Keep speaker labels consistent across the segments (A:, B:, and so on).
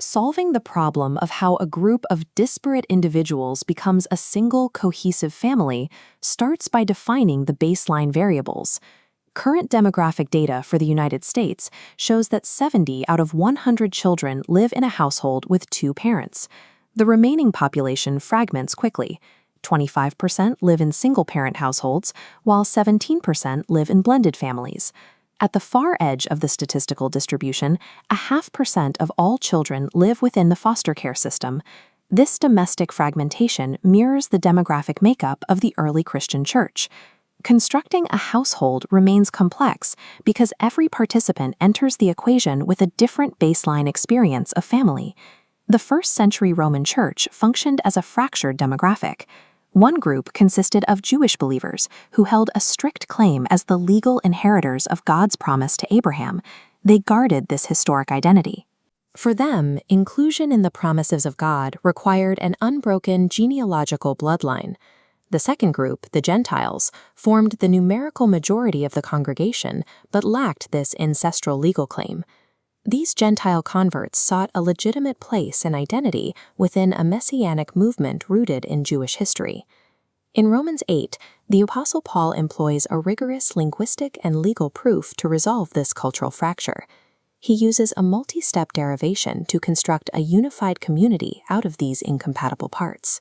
A: Solving the problem of how a group of disparate individuals becomes a single cohesive family starts by defining the baseline variables. Current demographic data for the United States shows that 70 out of 100 children live in a household with two parents. The remaining population fragments quickly. 25% live in single-parent households, while 17% live in blended families. At the far edge of the statistical distribution, 0.5% of all children live within the foster care system. This domestic fragmentation mirrors the demographic makeup of the early Christian church. Constructing a household remains complex because every participant enters the equation with a different baseline experience of family. The first-century Roman Church functioned as a fractured demographic. One group consisted of Jewish believers who held a strict claim as the legal inheritors of God's promise to Abraham. They guarded this historic identity. For them, inclusion in the promises of God required an unbroken genealogical bloodline. The second group, the Gentiles, formed the numerical majority of the congregation but lacked this ancestral legal claim. These Gentile converts sought a legitimate place and identity within a messianic movement rooted in Jewish history. In Romans 8, the Apostle Paul employs a rigorous linguistic and legal proof to resolve this cultural fracture. He uses a multi-step derivation to construct a unified community out of these incompatible parts.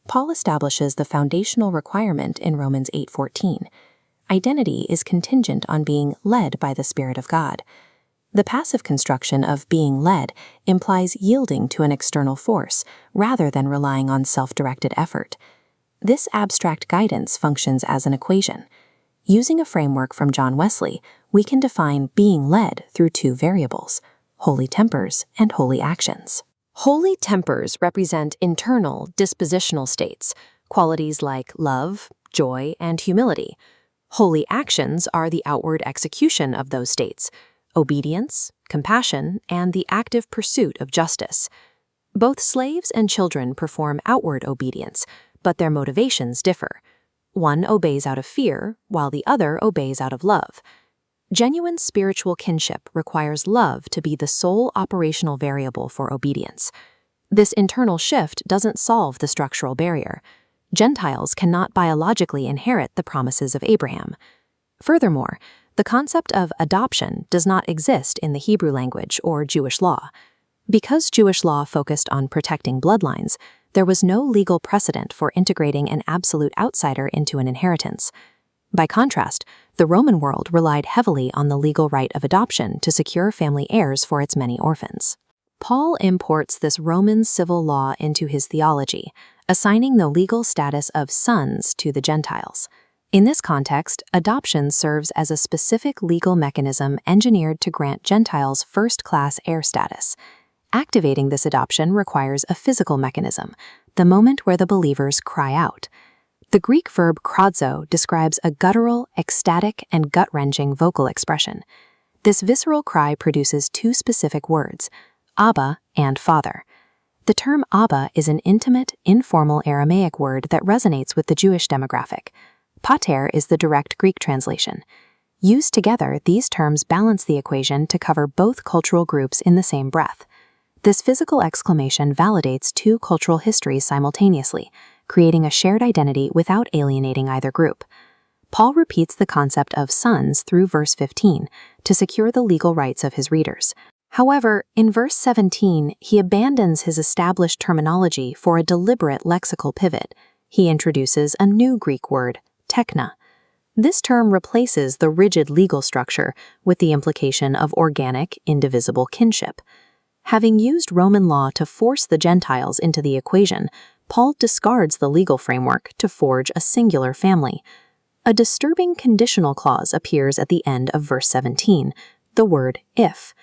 A: Paul establishes the foundational requirement in Romans 8:14. Identity is contingent on being led by the Spirit of God. The passive construction of being led implies yielding to an external force rather than relying on self-directed effort. This abstract guidance functions as an equation. Using a framework from John Wesley, we can define being led through two variables: holy tempers and holy actions. Holy tempers represent internal, dispositional states, qualities like love, joy, and humility. Holy actions are the outward execution of those states: obedience, compassion, and the active pursuit of justice. Both slaves and children perform outward obedience, but their motivations differ. One obeys out of fear, while the other obeys out of love. Genuine spiritual kinship requires love to be the sole operational variable for obedience. This internal shift doesn't solve the structural barrier. Gentiles cannot biologically inherit the promises of Abraham. Furthermore, the concept of adoption does not exist in the Hebrew language or Jewish law. Because Jewish law focused on protecting bloodlines, there was no legal precedent for integrating an absolute outsider into an inheritance. By contrast, the Roman world relied heavily on the legal right of adoption to secure family heirs for its many orphans. Paul imports this Roman civil law into his theology, assigning the legal status of sons to the Gentiles. In this context, adoption serves as a specific legal mechanism engineered to grant Gentiles first-class heir status. Activating this adoption requires a physical mechanism, the moment where the believers cry out. The Greek verb kradzo describes a guttural, ecstatic, and gut-wrenching vocal expression. This visceral cry produces two specific words: Abba and Father. The term Abba is an intimate, informal Aramaic word that resonates with the Jewish demographic. Pater is the direct Greek translation. Used together, these terms balance the equation to cover both cultural groups in the same breath. This physical exclamation validates two cultural histories simultaneously, creating a shared identity without alienating either group. Paul repeats the concept of sons through verse 15 to secure the legal rights of his readers. However, in verse 17, he abandons his established terminology for a deliberate lexical pivot. He introduces a new Greek word, tekna. This term replaces the rigid legal structure with the implication of organic, indivisible kinship. Having used Roman law to force the Gentiles into the equation, Paul discards the legal framework to forge a singular family. A disturbing conditional clause appears at the end of verse 17, the word if.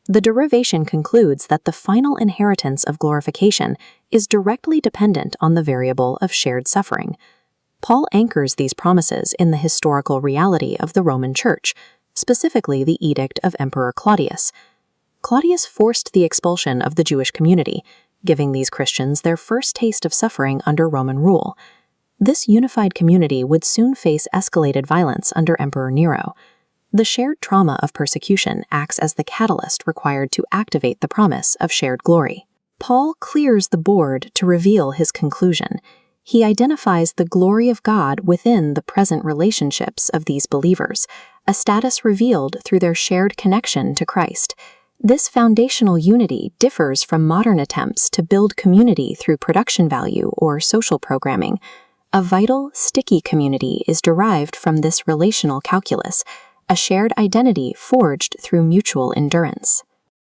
A: The derivation concludes that the final inheritance of glorification is directly dependent on the variable of shared suffering. Paul anchors these promises in the historical reality of the Roman Church, specifically the Edict of Emperor Claudius. Claudius forced the expulsion of the Jewish community, giving these Christians their first taste of suffering under Roman rule. This unified community would soon face escalated violence under Emperor Nero. The shared trauma of persecution acts as the catalyst required to activate the promise of shared glory. Paul clears the board to reveal his conclusion. He identifies the glory of God within the present relationships of these believers, a status revealed through their shared connection to Christ. This foundational unity differs from modern attempts to build community through production value or social programming. A vital, sticky community is derived from this relational calculus, a shared identity forged through mutual endurance.